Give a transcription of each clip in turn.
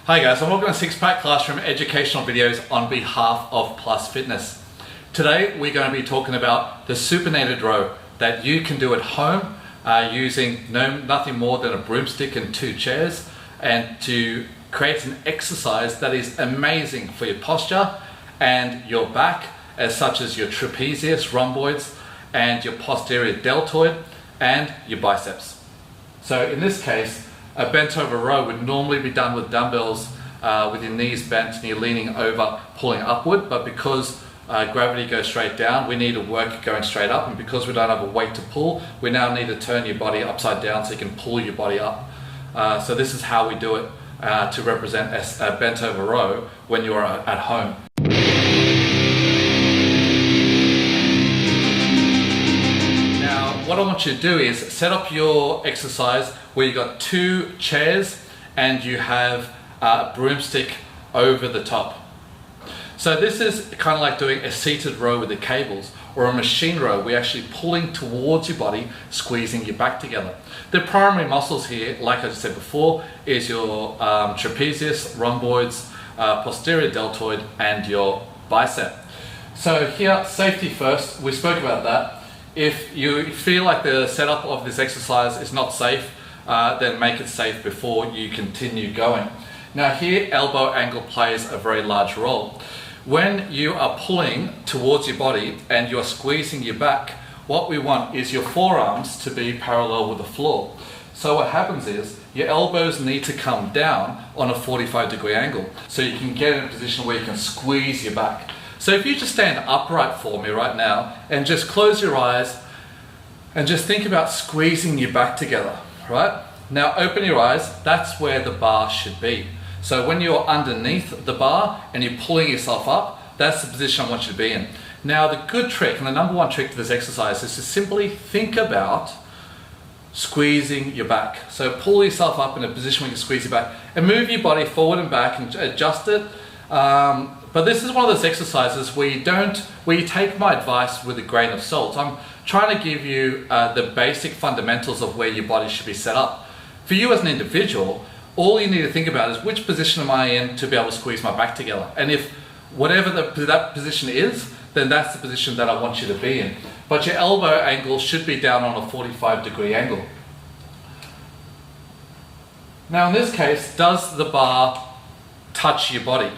Hi guys, I'm welcome to Six Pack Classroom educational videos on behalf of Plus Fitness. Today we're going to be talking about the supinated row that you can do at home using nothing more than a broomstick and 2 chairs, and to create an exercise that is amazing for your posture and your back, as such as your trapezius, rhomboids, and your posterior deltoid and your biceps. So in this case, a bent over row would normally be done with dumbbells with your knees bent and you're leaning over, pulling upward, but because gravity goes straight down, we need to work going straight up, and because we don't have a weight to pull, we now need to turn your body upside down so you can pull your body up. So this is how we do it to represent a bent over row when you're at home. What I want you to do is set up your exercise where you've got 2 chairs and you have a broomstick over the top. So this is kind of like doing a seated row with the cables, or a machine row. We're actually pulling towards your body, squeezing your back together. The primary muscles here, like I said before, is your trapezius, rhomboids, posterior deltoid, and your bicep. So here, safety first, we spoke about that. If you feel like the setup of this exercise is not safe, then make it safe before you continue going. Now here, elbow angle plays a very large role. When you are pulling towards your body and you're squeezing your back, what we want is your forearms to be parallel with the floor. So what happens is your elbows need to come down on a 45-degree angle so you can get in a position where you can squeeze your back. So if you just stand upright for me right now and just close your eyes and just think about squeezing your back together, right? Now open your eyes, that's where the bar should be. So when you're underneath the bar and you're pulling yourself up, that's the position I want you to be in. Now the good trick, and the number one trick to this exercise, is to simply think about squeezing your back. So pull yourself up in a position where you can squeeze your back and move your body forward and back and adjust it. But this is one of those exercises where you take my advice with a grain of salt. I'm trying to give you the basic fundamentals of where your body should be set up. For you as an individual, all you need to think about is which position am I in to be able to squeeze my back together. And if whatever that position is, then that's the position that I want you to be in. But your elbow angle should be down on a 45-degree angle. Now in this case, does the bar touch your body?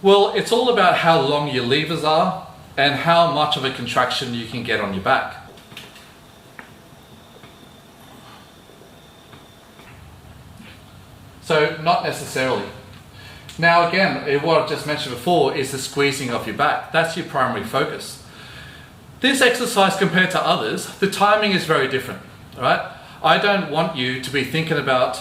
Well, it's all about how long your levers are and how much of a contraction you can get on your back. So, not necessarily. Now again, what I just mentioned before is the squeezing of your back. That's your primary focus. This exercise, compared to others, the timing is very different, right? I don't want you to be thinking about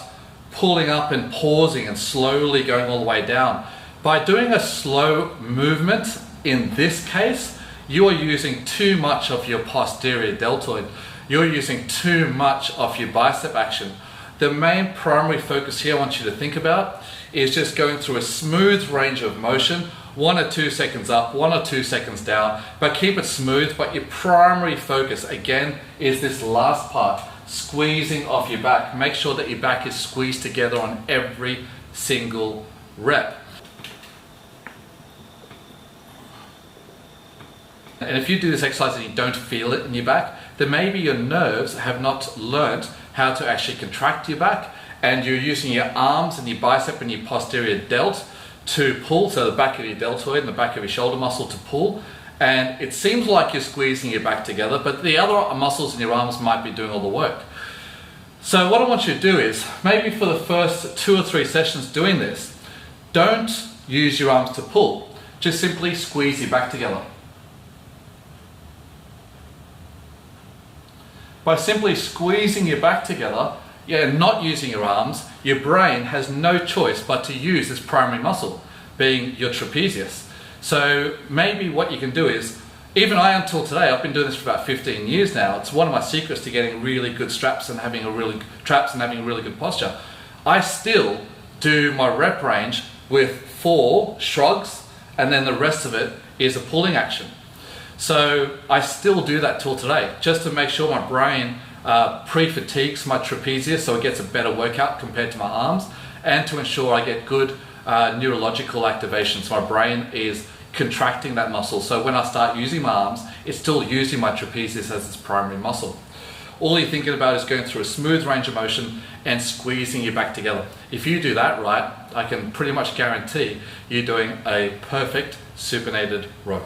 pulling up and pausing and slowly going all the way down. By doing a slow movement, in this case, you are using too much of your posterior deltoid. You're using too much of your bicep action. The main primary focus here I want you to think about is just going through a smooth range of motion, 1 or 2 seconds up, 1 or 2 seconds down, but keep it smooth. But your primary focus, again, is this last part, squeezing off your back. Make sure that your back is squeezed together on every single rep. And if you do this exercise and you don't feel it in your back, then maybe your nerves have not learnt how to actually contract your back, and you're using your arms and your bicep and your posterior delt to pull, so the back of your deltoid and the back of your shoulder muscle to pull, and it seems like you're squeezing your back together, but the other muscles in your arms might be doing all the work. So what I want you to do is, maybe for the first 2 or 3 sessions doing this, don't use your arms to pull, just simply squeeze your back together. By simply squeezing your back together, not using your arms, your brain has no choice but to use this primary muscle, being your trapezius. So maybe what you can do is, even I, until today, I've been doing this for about 15 years now. It's one of my secrets to getting really good traps and having a really good posture. I still do my rep range with 4 shrugs, and then the rest of it is a pulling action. So I still do that till today, just to make sure my brain pre-fatigues my trapezius so it gets a better workout compared to my arms, and to ensure I get good neurological activation. So my brain is contracting that muscle. So when I start using my arms, it's still using my trapezius as its primary muscle. All you're thinking about is going through a smooth range of motion and squeezing you back together. If you do that right, I can pretty much guarantee you're doing a perfect supinated row.